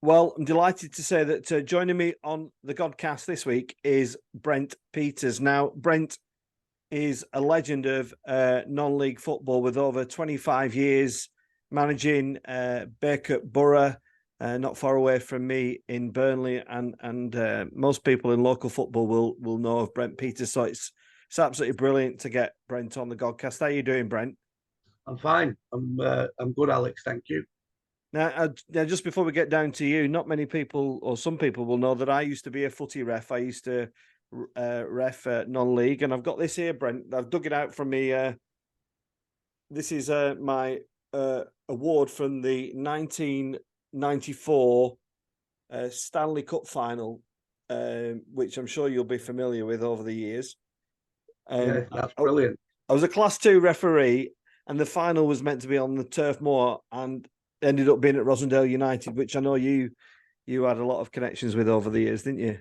Well, I'm delighted to say that joining me on the Godcast this week is Brent Peters. Now, Brent is a legend of non-league football with over 25 years managing Bacup Borough, not far away from me in Burnley, and most people in local football will know of Brent Peters. So it's absolutely brilliant to get Brent on the Godcast. How are you doing, Brent? I'm fine. I'm good, Alex. Thank you. Now, just before we get down to you, not many people, or some people, will know that I used to be a footy ref. I used to ref non-league, and I've got this here, Brent. I've dug it out from me. This is my award from the 1994 Stanley Cup final, which I'm sure you'll be familiar with over the years. Yeah, that's brilliant. I was a Class 2 referee, and the final was meant to be on the Turf Moor, and ended up being at Rosendale United, which I know you had a lot of connections with over the years, didn't you?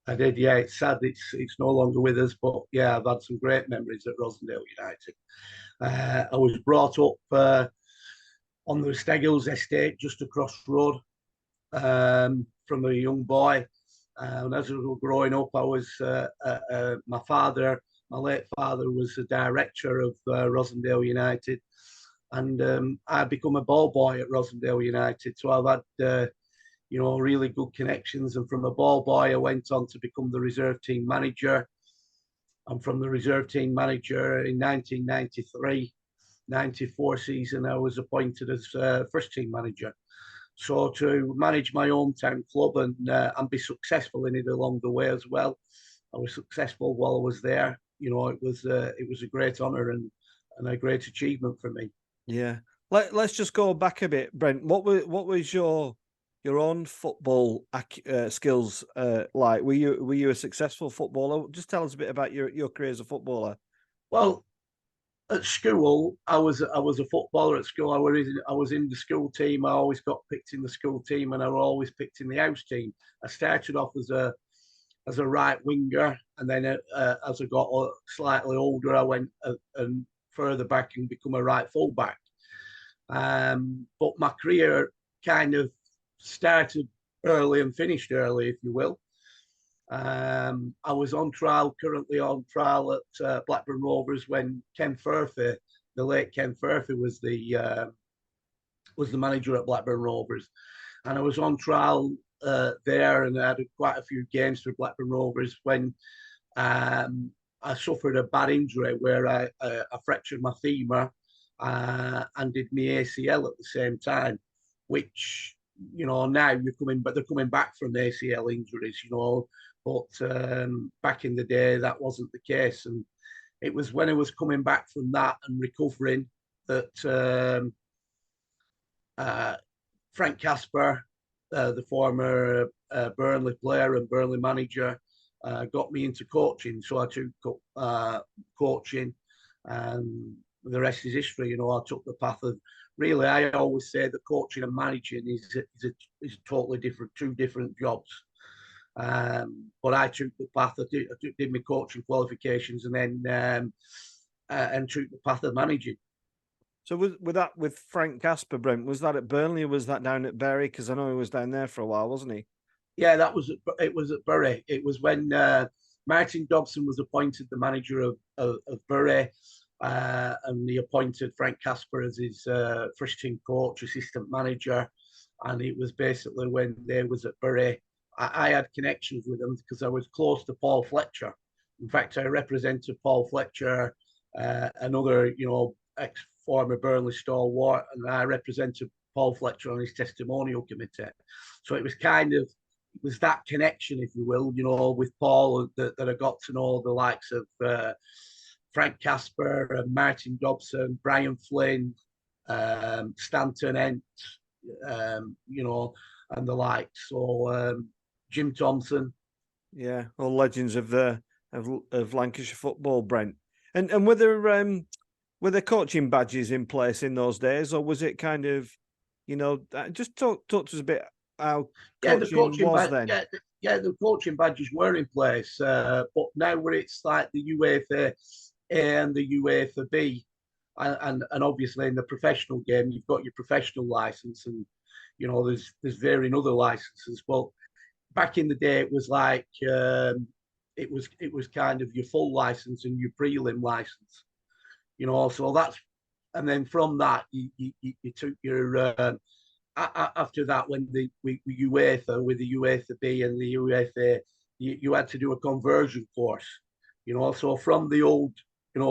I did, yeah. It's sad it's no longer with us, but yeah, I've had some great memories at Rosendale United. I was brought up on the Steggles estate just across the road from a young boy. And as I was growing up, I was my late father was the director of Rosendale United. And I become a ball boy at Rosendale United. So I've had, really good connections. And from a ball boy, I went on to become the reserve team manager. And from the reserve team manager in 1993-94 season, I was appointed as first team manager. So to manage my hometown club and be successful in it along the way as well. I was successful while I was there. It was a great honour and a great achievement for me. Yeah. Let's just go back a bit, Brent. What was your own football skills like? Were you a successful footballer? Just tell us a bit about your career as a footballer. Well, at school, I was a footballer at school. I was in the school team. I always got picked in the school team, and I was always picked in the house team. I started off as a right winger, and then as I got slightly older, I went and further back and become a right fullback. But my career kind of started early and finished early, if you will. I was currently on trial at Blackburn Rovers when Ken Furphy, the late Ken Furphy, was the manager at Blackburn Rovers, and I was on trial there, and I had quite a few games for Blackburn Rovers when I suffered a bad injury where I fractured my femur and did my ACL at the same time, which, now they're coming back from ACL injuries, but back in the day that wasn't the case. And it was when I was coming back from that and recovering that Frank Casper, the former Burnley player and Burnley manager, got me into coaching. So I took coaching, and the rest is history. I took the path of, really, I always say that coaching and managing is totally different, two different jobs. But I took the path. I did my coaching qualifications, and then and took the path of managing. So with Frank Casper, Brent, was that at Burnley or was that down at Bury? Because I know he was down there for a while, wasn't he? Yeah, it was at Bury. It was when Martin Dobson was appointed the manager of Bury, and he appointed Frank Casper as his first team coach, assistant manager. And it was basically when they was at Bury. I had connections with them because I was close to Paul Fletcher. In fact, I represented Paul Fletcher, another, ex-former Burnley stalwart, and I represented Paul Fletcher on his testimonial committee. So it was that connection, if you will, with Paul that I got to know the likes of Frank Casper and Martin Dobson, Brian Flynn, Stanton Ent, and the like. So Jim Thompson. Yeah, all legends of Lancashire football, Brent. And were there coaching badges in place in those days, or was it kind of, just talk to us a bit how coaching was then? Yeah, the coaching badges were in place, but now where it's like the UEFA A and the UEFA B, and obviously in the professional game you've got your professional license, and there's varying other licenses. Well, back in the day, it was like it was kind of your full license and your prelim license. So that's, and then from that you took your after that, when with UEFA, with the UEFA B and the UEFA, you had to do a conversion course. So from the old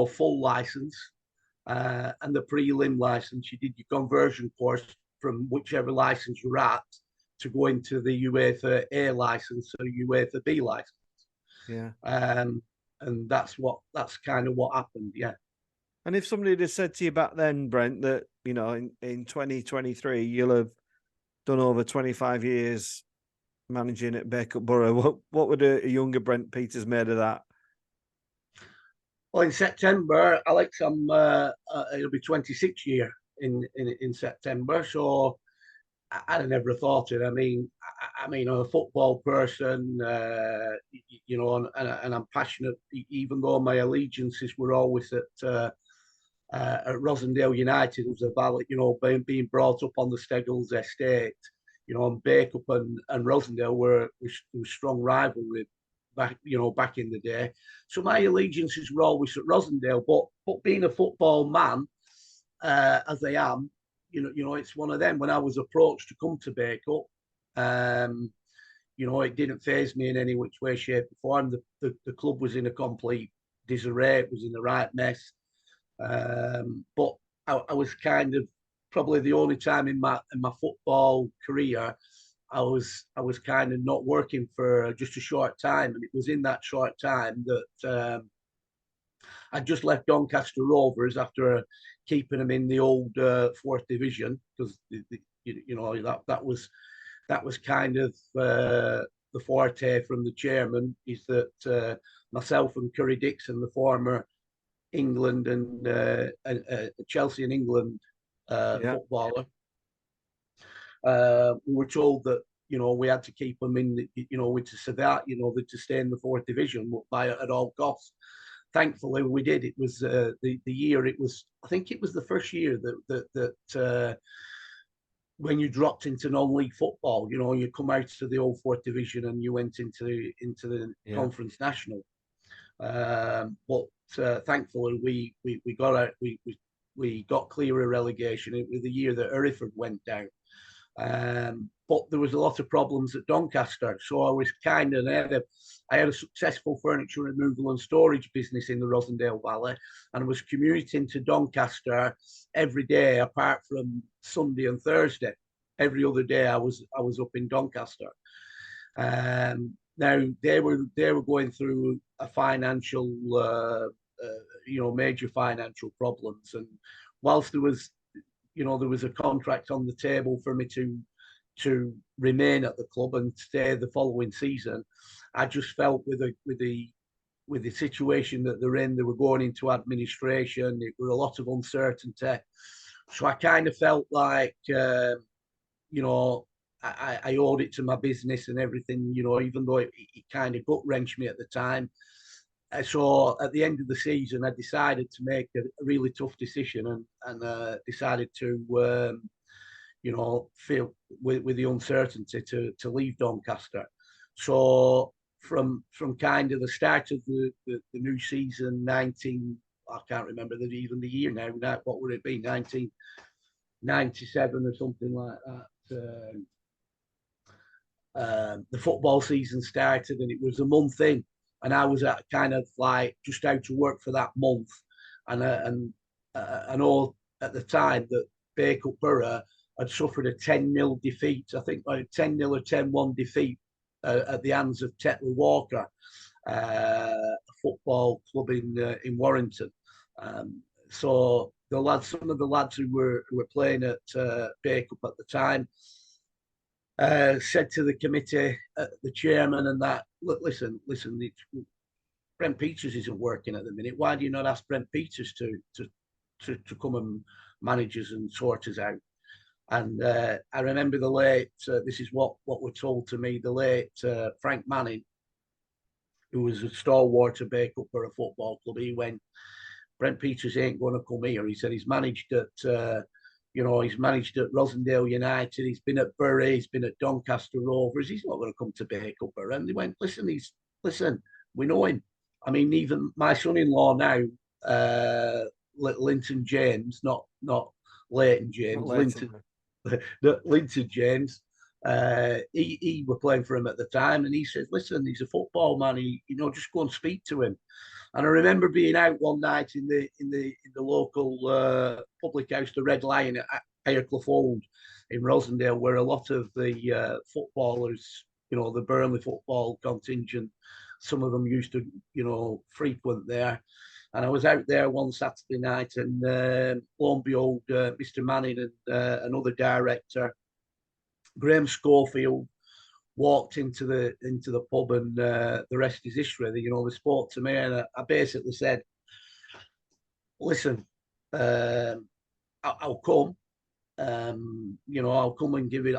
full license and the prelim license, you did your conversion course from whichever license you're at to go into the UEFA A license or UEFA B license. Yeah. And that's kind of what happened. Yeah. And if somebody had said to you back then, Brent, that, in 2023, you'll have done over 25 years managing at Bacup Borough, what would a younger Brent Peters made of that? Well, in September, Alex, it'll be 26 year in September. So I never thought it. I mean, I'm a football person, and I'm passionate. Even though my allegiances were always at Rosendale United as a Valley, being brought up on the Steggles estate, and Bacup and Rosendale were strong rivalry back in the day. So my allegiances were always at Rosendale, but being a football man, as I am, it's one of them. When I was approached to come to Bacup, it didn't faze me in any which way, shape, or form. The club was in a complete disarray. It was in the right mess. But I was kind of probably the only time in my football career I was kind of not working for just a short time, and it was in that short time that I just left Doncaster Rovers after keeping them in the old fourth division, because that was kind of the forte from the chairman, is that myself and Curry Dixon, the former England and Chelsea and England footballer, we were told that we had to keep them in with to stay in the fourth division by at all costs. Thankfully, we did. It was the year. It was, I think it was the first year that when you dropped into non-league football, you come out to the old fourth division and you went into the Conference National. But thankfully, we got out. We got clear of relegation. It was the year that Hereford went down. But there was a lot of problems at Doncaster, so I was I had a successful furniture removal and storage business in the Rosendale Valley, and I was commuting to Doncaster every day apart from Sunday and Thursday. Every other day I was up in Doncaster. Now they were going through a financial, major financial problems, and whilst there was a contract on the table for me to remain at the club and stay the following season, I just felt with the situation that they're in, they were going into administration. It was a lot of uncertainty, so I kind of felt like I owed it to my business and everything, even though it kind of gut wrenched me at the time. So at the end of the season, I decided to make a really tough decision and decided to, feel with the uncertainty to leave Doncaster. So from kind of the start of the new season, I can't remember even the year now. What would it be? 1997 or something like that. The football season started, and it was a month in, and I was kind of like just out to work for that month. And I know at the time that Bacup Borough had suffered a 10-0 defeat, I think, like 10-0 or 10-1 defeat at the hands of Tetley Walker, a football club in Warrington. So some of the lads who were playing at Bacup at the time said to the committee, the chairman, and that, look, listen, Brent Peters isn't working at the minute. Why do you not ask Brent Peters to come and manage us and sort us out? And I remember the late, this is what were told to me, the late Frank Manning, who was a stalwart of Bacup for a football club. He went, Brent Peters ain't going to come here. He said he's managed at You know, he's managed at Rosendale United. He's been at Bury. He's been at Doncaster Rovers. He's not going to come to Bacup Borough. And they went, listen, we know him. I mean, even my son-in-law now, Linton James, not Leighton James, Linton James. He were playing for him at the time, and he said, "Listen, he's a football man. Just go and speak to him." And I remember being out one night in the local public house, the Red Lion at Ayercliff Old in Rosendale, where a lot of the footballers, the Burnley football contingent, some of them used to, frequent there. And I was out there one Saturday night, and lo and behold, Mr. Manning and another director, Graham Schofield, walked into the pub, and the rest is history. They spoke to me, and I basically said, "Listen, I'll come. I'll come and give it.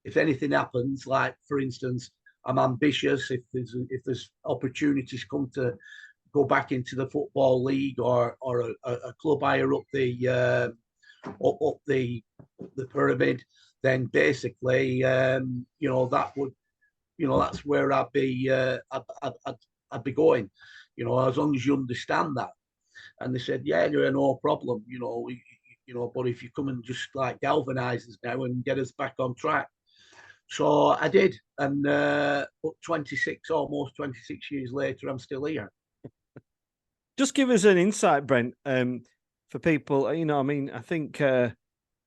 If anything happens, like for instance, I'm ambitious. If there's opportunities come to go back into the football league or a club higher up the pyramid, then basically, that would, that's where I'd be going, as long as you understand that." And they said, "Yeah, no problem, but if you come and just like galvanise us now and get us back on track." So I did, and almost 26 years later, I'm still here. Just give us an insight, Brent, for people. I think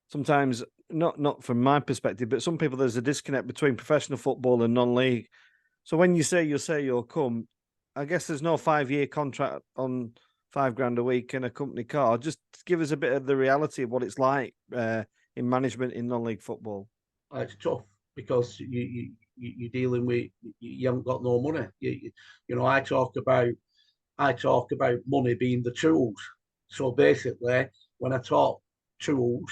sometimes, not from my perspective, but some people, there's a disconnect between professional football and non-league. So when you say you'll come, I guess there's no 5-year contract on $5,000 a week and a company car. Just give us a bit of the reality of what it's like in management in non-league football. It's tough because you're dealing with, you haven't got no money. I talk about money being the tools. So basically, when I talk tools,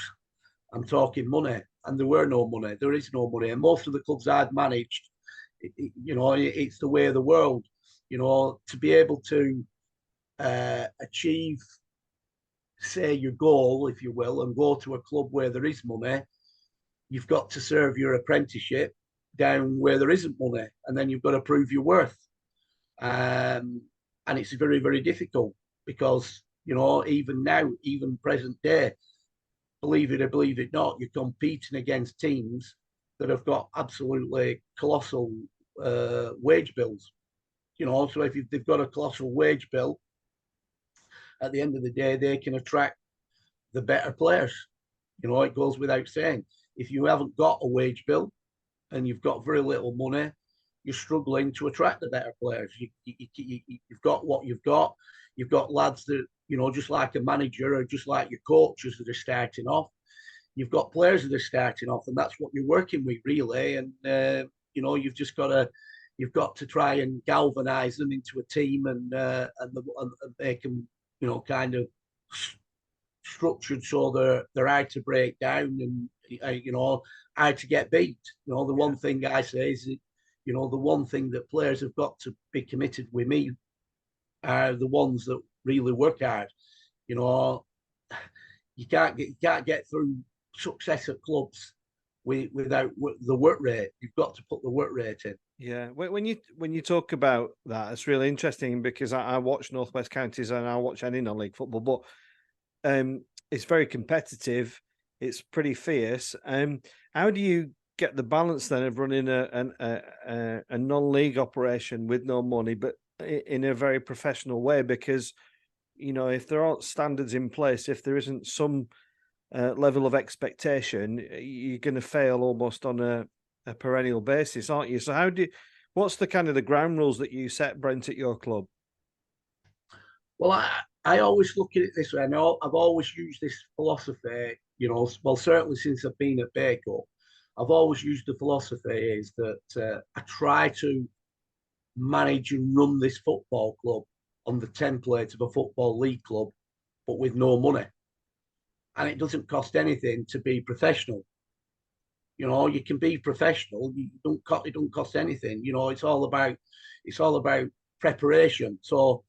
I'm talking money, and there were no money. There is no money, and most of the clubs I'd managed, it's the way of the world. To be able to achieve, say, your goal, if you will, and go to a club where there is money, you've got to serve your apprenticeship down where there isn't money, and then you've got to prove your worth. And it's very, very difficult because, even now, even present day, believe it or believe it not, you're competing against teams that have got absolutely colossal wage bills. So if they've got a colossal wage bill, at the end of the day, they can attract the better players. It goes without saying. If you haven't got a wage bill and you've got very little money, you're struggling to attract the better players. You've got what you've got. You've got lads that, just like a manager or just like your coaches that are starting off. You've got players that are starting off, and that's what you're working with, really. And, you've got to try and galvanise them into a team and make them, kind of structured so they're hard to break down and, hard to get beat. The one thing I say is that, the one thing that players have got to be committed with me are the ones that really work hard. You can't get through success at clubs without the work rate. You've got to put the work rate in. Yeah, when you talk about that, it's really interesting because I watch North West Counties and I watch any non-league football, but it's very competitive. It's pretty fierce. How do you get the balance then of running a non-league operation with no money, but in a very professional way? Because, if there aren't standards in place, if there isn't some level of expectation, you're going to fail almost on a perennial basis, aren't you? So what's the kind of the ground rules that you set, Brent, at your club? Well, I always look at it this way. I know I've always used this philosophy, certainly since I've been at Bacup, I've always used the philosophy is that I try to manage and run this football club on the template of a football league club, but with no money. And it doesn't cost anything to be professional. You can be professional. It don't cost anything. It's all about preparation. So,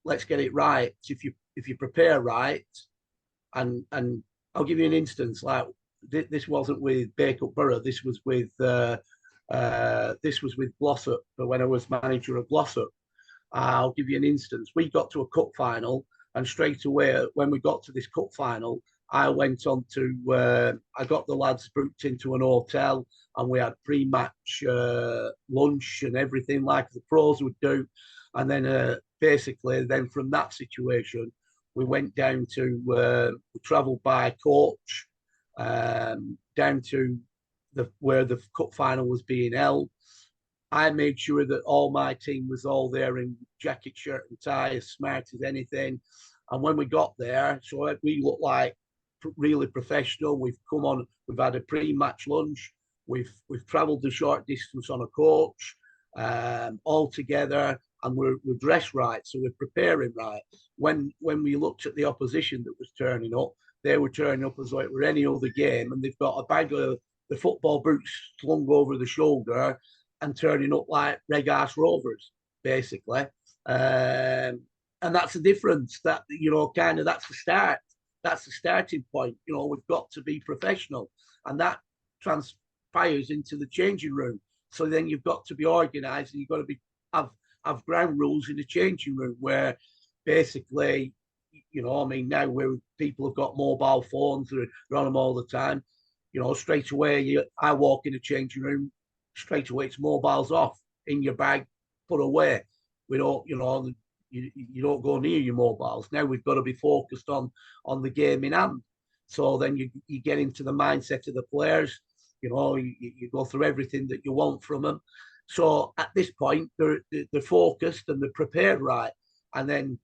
let's get it right. If you prepare right, And I'll give you an instance. Like this wasn't with Bacup Borough. This was with Glossop. But when I was manager of Glossop, I'll give you an instance. We got to a cup final, and straight away when we got to this cup final, I went on to. I got the lads booked into an hotel, and we had pre-match lunch and everything like the pros would do, and then basically, then from that situation, we went down to we travelled by coach down to where the cup final was being held. I made sure that all my team was all there in jacket, shirt, and tie, as smart as anything. And when we got there, so we looked like really professional. We've come on, we've had a pre-match lunch. We've travelled a short distance on a coach, all together, and we're dressed right, so we're preparing right. When we looked at the opposition that was turning up, they were turning up as though it were any other game, and they've got a bag of the football boots slung over the shoulder and turning up like Regas Rovers, basically. And that's the difference. That kind of that's the start. That's the starting point. We've got to be professional, and that transpires into the changing room. So then you've got to be organised, and you've got to be have ground rules in the changing room where basically, now where people have got mobile phones, they're on them all the time. Straight away, I walk in the changing room, straight away it's mobiles off, in your bag, put away. We don't, you don't go near your mobiles. Now we've got to be focused on the game in hand. So then you get into the mindset of the players. You go through everything that you want from them. So at this point, they're focused and they're prepared right. And then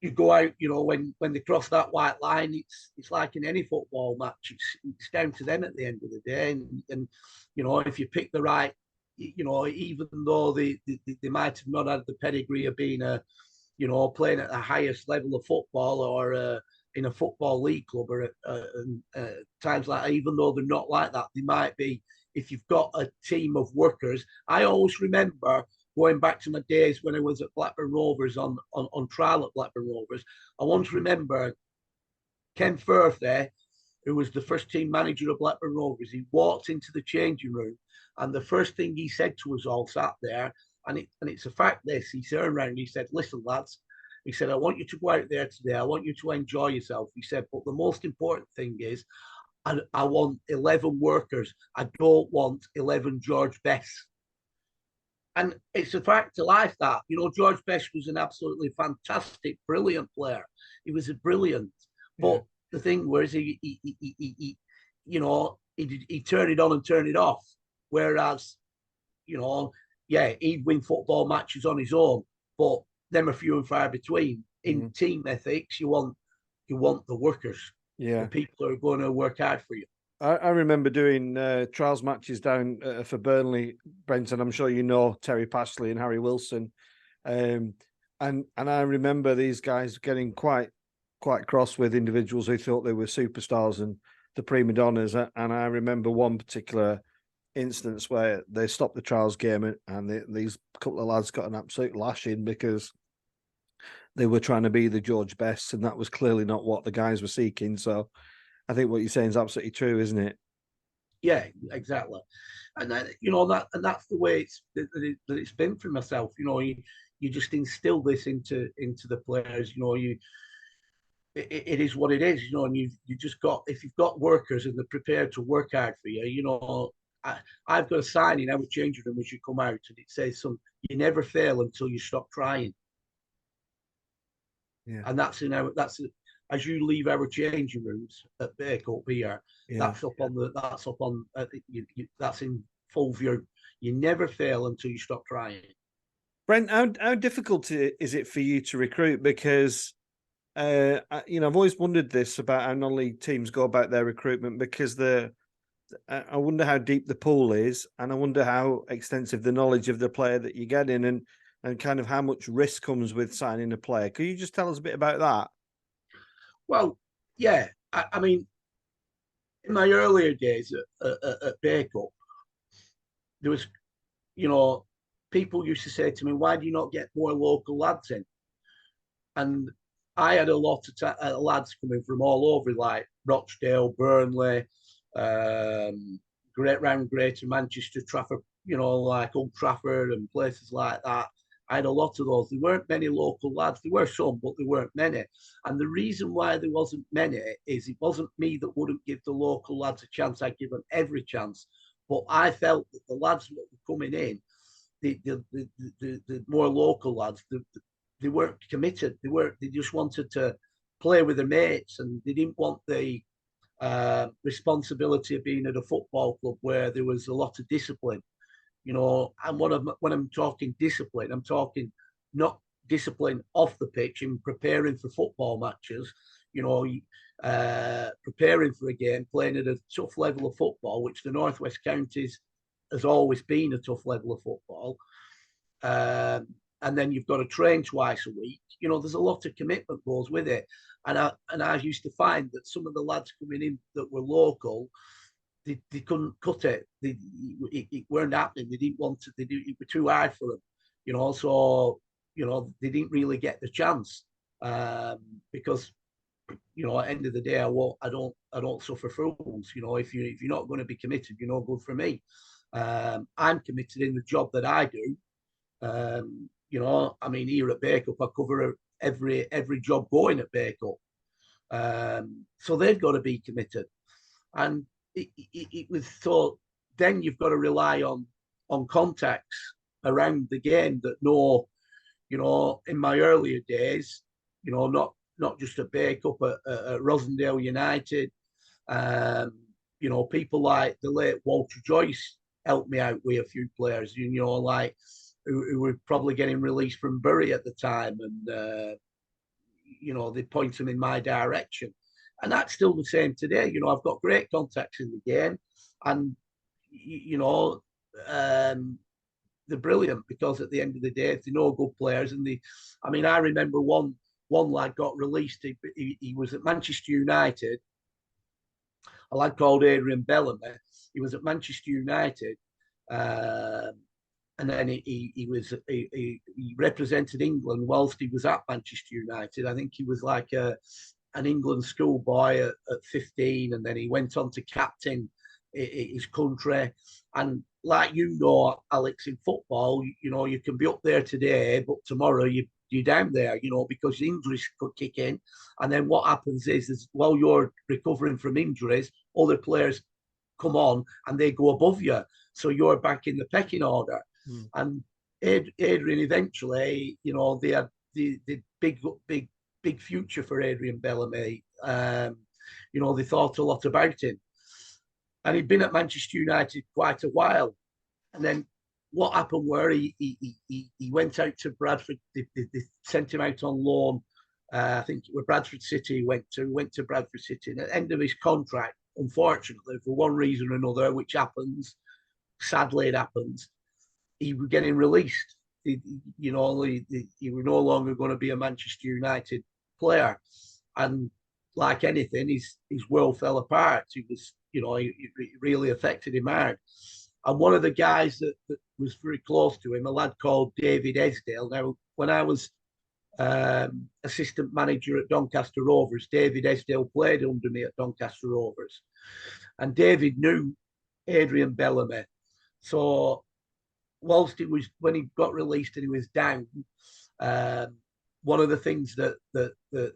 you go out, when they cross that white line, it's like in any football match. It's down to them at the end of the day. And if you pick the right, even though they might have not had the pedigree of being playing at the highest level of football or in a football league club or times like that, even though they're not like that, they might be. If you've got a team of workers, I always remember going back to my days when I was at Blackburn Rovers on trial at Blackburn Rovers. I once remember Ken Firthy, who was the first team manager of Blackburn Rovers. He walked into the changing room, and the first thing he said to us all sat there, and it's a fact this, he turned around and he said, "Listen, lads," he said, "I want you to go out there today. I want you to enjoy yourself." He said, "But the most important thing is, I want 11 workers. I don't want 11 George Bests." And it's a fact of life that, George Best was an absolutely fantastic, brilliant player. He was a brilliant. But the thing was, he turned it on and turned it off. Whereas, he'd win football matches on his own, but them are few and far between. In team ethics, you want the workers, the people who are going to work hard for you. I remember doing trials matches down for Burnley, Brent, and I'm sure you know Terry Pashley and Harry Wilson, and I remember these guys getting quite cross with individuals who thought they were superstars and the prima donnas. And I remember one particular instance where they stopped the trials game and these couple of lads got an absolute lashing because they were trying to be the George Bests, and that was clearly not what the guys were seeking. So I think what you're saying is absolutely true, isn't it? Yeah, exactly. And then, that's the way it's been for myself. You just instill this into the players. It is what it is. And you just got, if you've got workers and they're prepared to work hard for you. I've got a sign in our changing room as you come out, and it says, "You never fail until you stop trying." Yeah, and that's as you leave our changing rooms at Bacup here, that's in full view. You never fail until you stop trying. Brent, how difficult is it for you to recruit? Because I've always wondered this about how non-league teams go about their recruitment, because I wonder how deep the pool is, and I wonder how extensive the knowledge of the player that you get in, and kind of how much risk comes with signing a player. Could you just tell us a bit about that? Well, yeah. I mean, in my earlier days at Bacup, there was, people used to say to me, "Why do you not get more local lads in?" And I had a lot of lads coming from all over, like Rochdale, Burnley, round Greater Manchester, Trafford, like Old Trafford and places like that. I had a lot of those. There weren't many local lads. There were some, but there weren't many. And the reason why there wasn't many is it wasn't me that wouldn't give the local lads a chance. I'd give them every chance. But I felt that the lads that were coming in, the more local lads, they weren't committed. They just wanted to play with their mates, and they didn't want the responsibility of being at a football club where there was a lot of discipline. And when I'm talking discipline, I'm talking not discipline off the pitch and preparing for football matches, preparing for a game, playing at a tough level of football, which the Northwest Counties has always been a tough level of football. And then you've got to train twice a week. There's a lot of commitment goes with it. And I used to find that some of the lads coming in that were local, they couldn't cut it. It weren't happening. They didn't want to. It was too hard for them. So they didn't really get the chance because at the end of the day, I don't suffer fools. If you're not going to be committed, you're not good for me. I'm committed in the job that I do. Here at Bacup, I cover every job going at Bacup. So they've got to be committed. And it was thought, then you've got to rely on contacts around the game that know, in my earlier days, not just at Bacup, at Rosendale United, people like the late Walter Joyce helped me out with a few players, like who were probably getting released from Bury at the time, and they point them in my direction. And that's still the same today. I've got great contacts in the game, and they're brilliant because at the end of the day, if they know good players, and I remember one lad got released. He was at Manchester United. A lad called Adrian Bellamy. He was at Manchester United, and then he represented England whilst he was at Manchester United. I think he was like an England schoolboy at 15, and then he went on to captain his country. And like Alex, in football, you can be up there today, but tomorrow you're down there, because injuries could kick in. And then what happens is while you're recovering from injuries, other players come on and they go above you. So you're back in the pecking order. And Adrian eventually, they had the big future for Adrian Bellamy. They thought a lot about him. And he'd been at Manchester United quite a while. And then what happened where he went out to Bradford. They sent him out on loan. I think it was Bradford City he went to Bradford City. And at the end of his contract, unfortunately, for one reason or another, which happens, sadly it happens, he was getting released. He was no longer going to be a Manchester United player. And like anything, his world fell apart. He was, it really affected him hard. And one of the guys that was very close to him, a lad called David Esdale. Now, when I was assistant manager at Doncaster Rovers, David Esdale played under me at Doncaster Rovers. And David knew Adrian Bellamy. So whilst when he got released and he was down, one of the things that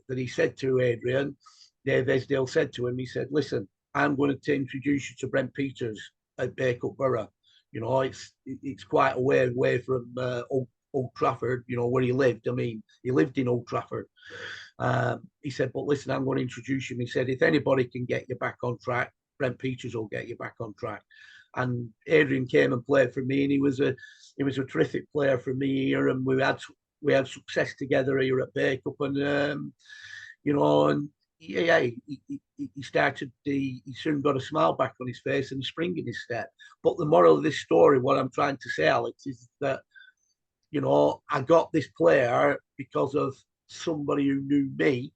he said to Adrian, Dave Esdale said to him, he said, "Listen, I'm going to introduce you to Brent Peters at Bacup Borough. It's quite a way away from Old Trafford, where he lived. I mean, he lived in Old Trafford." He said, "But listen, I'm going to introduce you." He said, "If anybody can get you back on track, Brent Peters will get you back on track." And Adrian came and played for me, and he was a terrific player for me here, and we had success together here at Bacup, and he soon got a smile back on his face and a spring in his step. But the moral of this story, what I'm trying to say, Alex, is that I got this player because of somebody who knew me,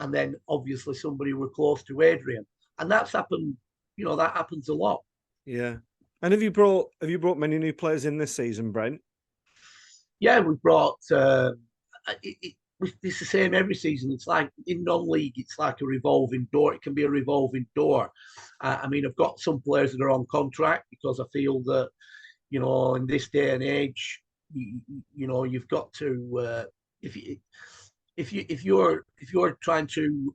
and then obviously somebody who were close to Adrian, and that's happened. That happens a lot. Yeah. And have you brought many new players in this season, Brent? Yeah, we brought. it's the same every season. It's like in non-league, it's like a revolving door. It can be a revolving door. I mean, I've got some players that are on contract because I feel that, in this day and age, you've got to if you're trying to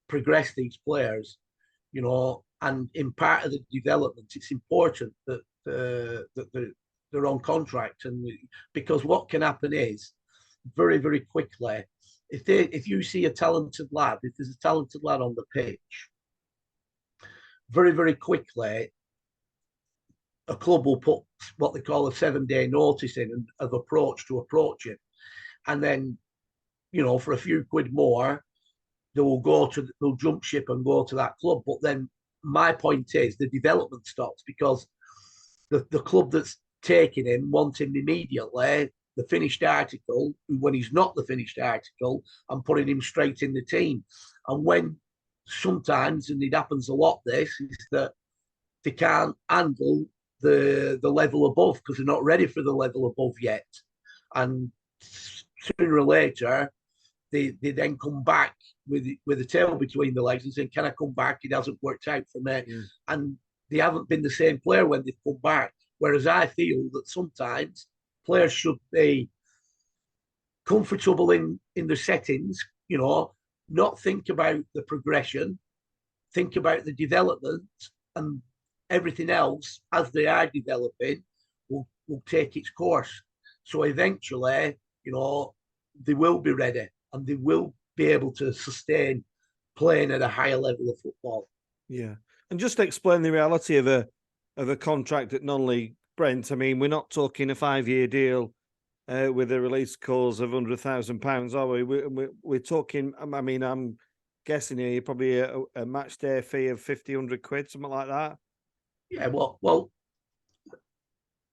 progress these players, and in part of the development, it's important that they're on contract, and because what can happen is very, very quickly, if you see a talented lad, if there's a talented lad on the pitch, very, very quickly, a club will put what they call a 7-day notice in of approach to approach him. And then, for a few quid more, they'll jump ship and go to that club. But then my point is the development stops because the club that's taking him want him immediately, the finished article, when he's not the finished article, and putting him straight in the team. And when sometimes, and it happens a lot, this is that they can't handle the level above because they're not ready for the level above yet. And sooner or later, they then come back with a tail between the legs and say, can I come back? It hasn't worked out for me. Yeah. And they haven't been the same player when they've come back. Whereas I feel that sometimes players should be comfortable in their settings, not think about the progression, think about the development, and everything else as they are developing will take its course. So eventually, they will be ready and they will be able to sustain playing at a higher level of football. Yeah. And just to explain the reality of a contract at non-league, Brent, I mean, we're not talking a 5-year deal with a release clause of £100,000, are we? We're talking, I mean, I'm guessing here, probably a match day fee of 50, 100 quid, something like that. Yeah, well,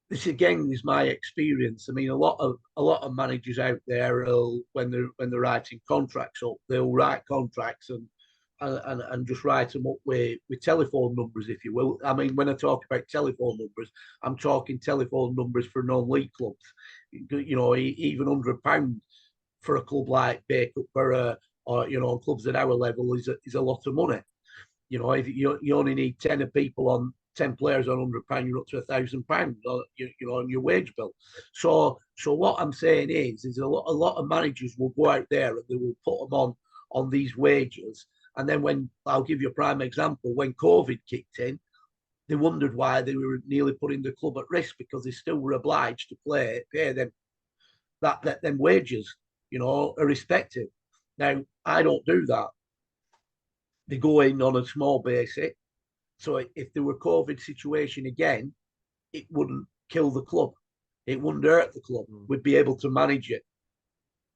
this again is my experience. I mean, a lot of managers out there will, when they're writing contracts up, they'll write contracts and just write them up with telephone numbers, if you will. I mean, when I talk about telephone numbers, I'm talking telephone numbers for non-league clubs. Even £100 for a club like Bacup Borough or clubs at our level is a lot of money. If you only need 10 people on 10 players on £100, you're up to £1,000 on your wage bill. So what I'm saying is a lot of managers will go out there and they will put them on these wages. And then when, I'll give you a prime example, when COVID kicked in, they wondered why they were nearly putting the club at risk because they still were obliged to pay them them wages, irrespective. Now, I don't do that. They go in on a small basic. So if there were COVID situation again, it wouldn't kill the club. It wouldn't hurt the club. We'd be able to manage it.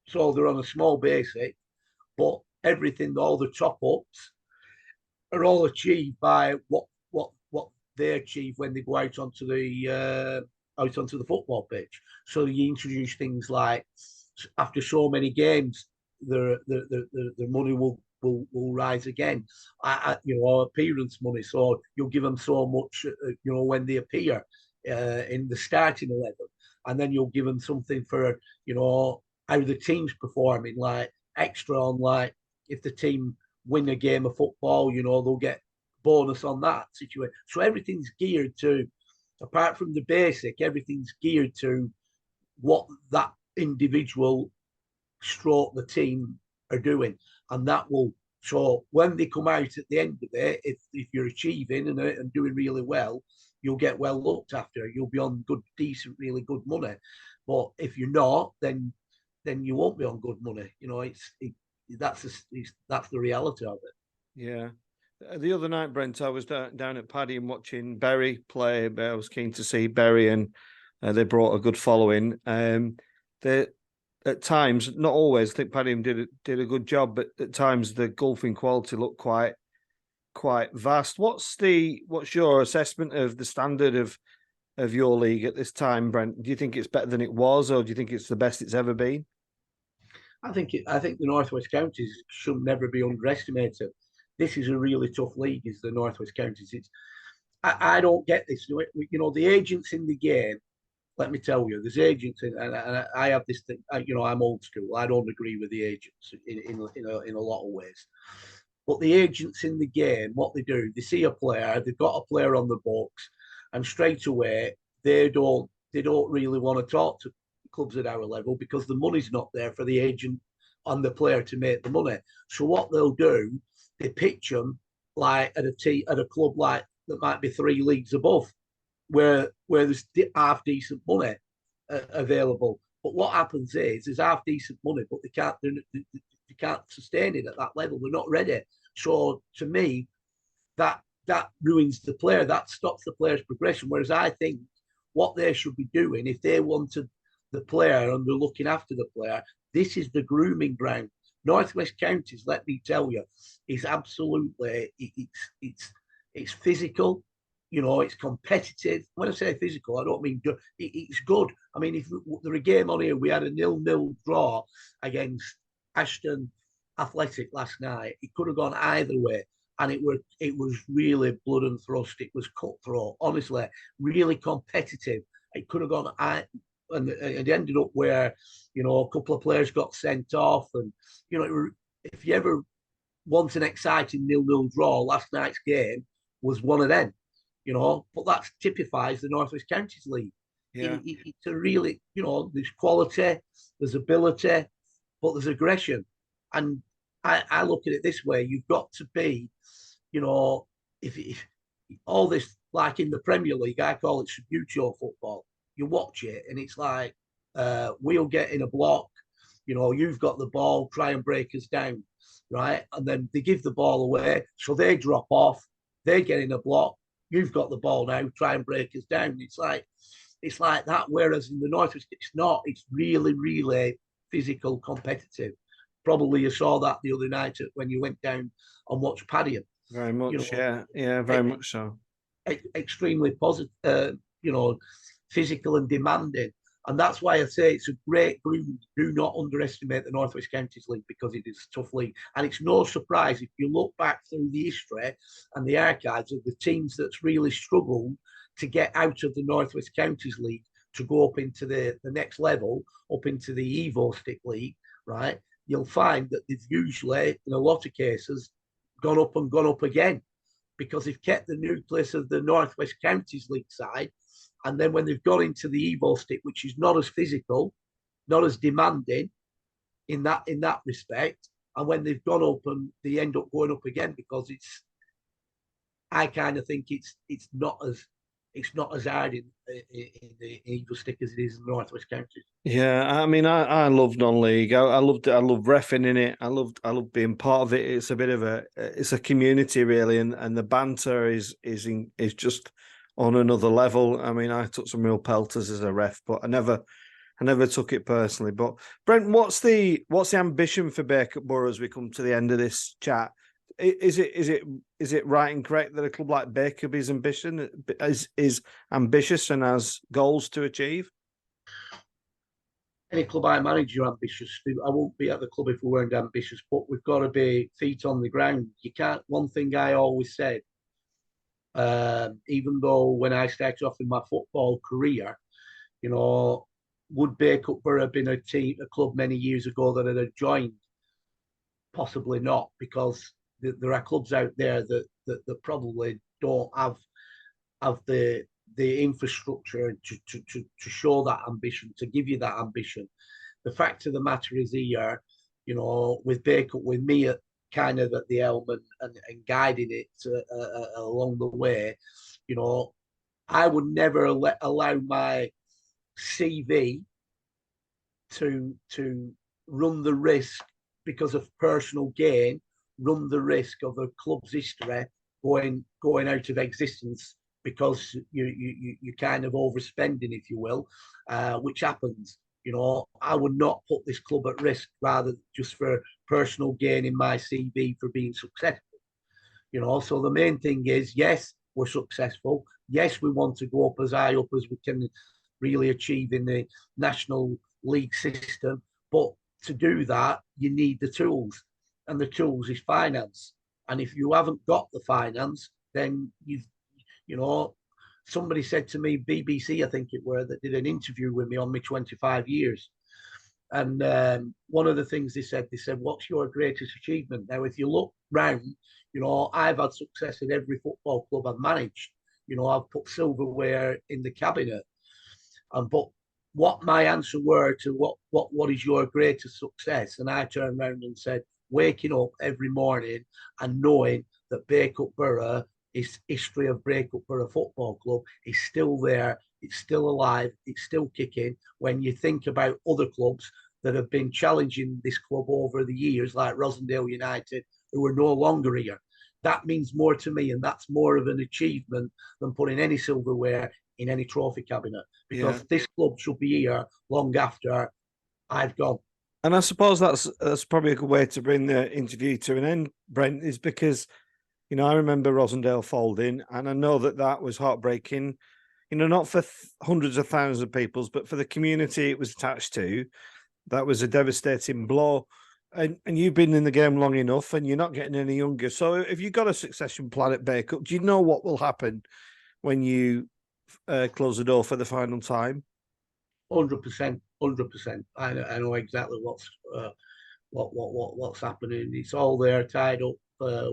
So they're on a small basic, but everything, all the top ups are all achieved by what they achieve when they go out onto the football pitch. So you introduce things like after so many games, their money will rise again. Appearance money. So you'll give them so much, when they appear in the starting 11, and then you'll give them something for, how the team's performing, like extra on, like if the team win a game of football, they'll get bonus on that situation. So everything's geared to, apart from the basic, everything's geared to what that individual stroke the team are doing. And that will, so when they come out at the end of it, if you're achieving and doing really well, you'll get well looked after. You'll be on good, decent, really good money. But if you're not, then you won't be on good money. That's the reality of it. Yeah. The other night, Brent, I was down at Paddy and watching Bury play. I was keen to see Bury, and they brought a good following. They, at times, not always, I think Paddy did a good job, but at times the golfing quality looked quite vast. What's your assessment of the standard of your league at this time, Brent? Do you think it's better than it was, or do you think it's the best it's ever been? I think the Northwest Counties should never be underestimated. This is a really tough league, is the Northwest Counties. I don't get this. The agents in the game let me tell you, there's agents, and I have this thing. I'm old school. I don't agree with the agents in a lot of ways. But the agents in the game, what they do, they see a player, they've got a player on the books, and straight away they don't really want to talk to clubs at our level because the money's not there for the agent and the player to make the money. So what they'll do, they pitch them like at a club like that might be 3 leagues above, where there's half decent money available. But what happens is there's half decent money, but they can't sustain it at that level. They're not ready. So to me, that ruins the player. That stops the player's progression. Whereas I think what they should be doing, if they wanted the player and they're looking after the player, this is the grooming ground. Northwest Counties, let me tell you, is absolutely it's physical. It's competitive. When I say physical, I don't mean good. It's good. I mean, if there a game on here, we had a 0-0 draw against Ashton Athletic last night. It could have gone either way, and it was really blood and thrust. It was cutthroat. Honestly, really competitive. It could have gone, and it ended up where a couple of players got sent off, and if you ever want an exciting 0-0 draw, last night's game was one of them. But that typifies the Northwest Counties League. Yeah. It's a really, there's quality, there's ability, but there's aggression. And I look at it this way: you've got to be, if all this, like in the Premier League, I call it Subbuteo football. You watch it, and it's like we'll get in a block. You've got the ball, try and break us down, right? And then they give the ball away, so they drop off. They get in a block. You've got the ball now, try and break us down. It's like that. Whereas in the Northwest, it's not. It's really, really physical, competitive. Probably you saw that the other night when you went down and watched Paddy. Very much, yeah, very much so. Extremely positive, physical and demanding. And that's why I say it's a great group. Do not underestimate the Northwest Counties League because it is a tough league. And it's no surprise if you look back through the history and the archives of the teams that's really struggled to get out of the Northwest Counties League to go up into the next level, up into the Evo Stick League, right? You'll find that they've usually, in a lot of cases, gone up again because they've kept the nucleus of the Northwest Counties League side. And then when they've gone into the Evo Stick, which is not as physical, not as demanding in that respect, and when they've gone up and they end up going up again because I kind of think it's not as hard in the Evo Stick as it is in the Northwest Counties. Yeah, I mean, I love non-league. I loved it. I love reffing in it. I love being part of it. It's a bit of it's a community really, and the banter is just on another level. I mean, I took some real pelters as a ref, but I never took it personally. But Brent, what's the ambition for Bacup Borough as we come to the end of this chat? Is it right and correct that a club like Bacup is ambitious and has goals to achieve? Any club I manage, you're ambitious. I won't be at the club if we weren't ambitious, but we've got to be feet on the ground. You can't. One thing I always said, even though when I started off in my football career, would Bacup Borough have been a club many years ago that I'd have joined? Possibly not, because there are clubs out there that probably don't have the infrastructure to show that ambition, to give you that ambition. The fact of the matter is here, with Bacup, with me kind of at the helm and guiding it along the way, I would never allow my CV to run the risk because of personal gain, run the risk of a club's history going out of existence because you kind of overspending, if you will, which happens. I would not put this club at risk rather just for personal gain in my CV for being successful. So the main thing is, yes, we're successful. Yes, we want to go up as high up as we can really achieve in the National League system. But to do that, you need the tools, and the tools is finance. And if you haven't got the finance, then somebody said to me, BBC, I think it were, that did an interview with me on my 25 years. And one of the things they said, what's your greatest achievement? Now, if you look round, you know, I've had success in every football club I've managed. You know, I've put silverware in the cabinet. But what my answer were to what is your greatest success? And I turned around and said, waking up every morning and knowing that Bacup Borough is history of Bacup Borough Football Club is still there. It's still alive. It's still kicking. When you think about other clubs that have been challenging this club over the years, like Rosendale United, who are no longer here, that means more to me, and that's more of an achievement than putting any silverware in any trophy cabinet, because this club should be here long after I've gone. And I suppose that's probably a good way to bring the interview to an end, Brent, is because, you know, I remember Rosendale folding, and I know that was heartbreaking, you know, not for hundreds of thousands of people, but for the community it was attached to. That was a devastating blow. And you've been in the game long enough, and you're not getting any younger. So if you've got a succession plan at Bacup, do you know what will happen when you close the door for the final time? 100%. I know exactly what's happening. It's all there, tied up,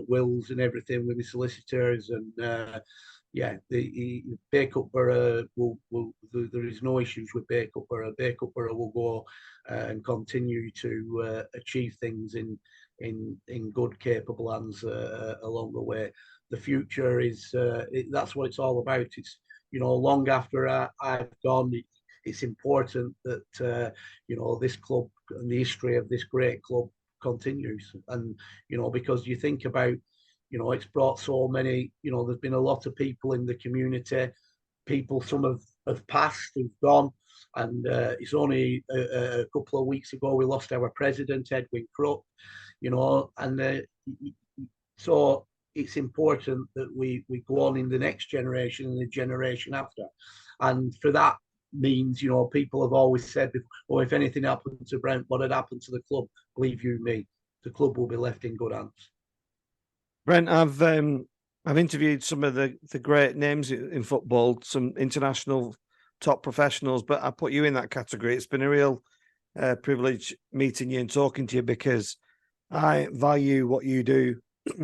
wills and everything with the solicitors, and the Bacup Borough there is no issues with Bacup Borough. Bacup Borough will go and continue to achieve things in good, capable hands along the way. The future is that's what it's all about. It's, you know, long after I've gone, it's important that you know, this club and the history of this great club continues. And, you know, because you think about, you know, it's brought so many, you know, there's been a lot of people in the community, people, some have passed, who've gone. And it's only a couple of weeks ago we lost our president, Edwin Crook, you know, and so it's important that we go on in the next generation and the generation after. And for that means, you know, people have always said, oh, if anything happened to Brent, what had happened to the club? Believe you me, the club will be left in good hands. Brent, I've interviewed some of the great names in football, some international top professionals, but I put you in that category. It's been a real privilege meeting you and talking to you, because I value what you do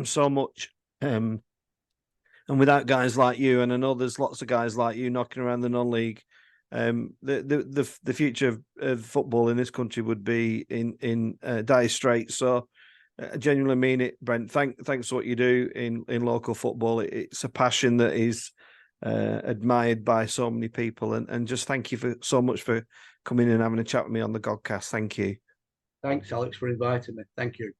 so much. And without guys like you, and I know there's lots of guys like you knocking around the non-league, the future of football in this country would be in dire straits. So I genuinely mean it, Brent. Thanks for what you do in local football. It's a passion that is admired by so many people, and just thank you so much for coming in and having a chat with me on the Godcast. Thank you. Thanks, Alex, for inviting me. Thank you.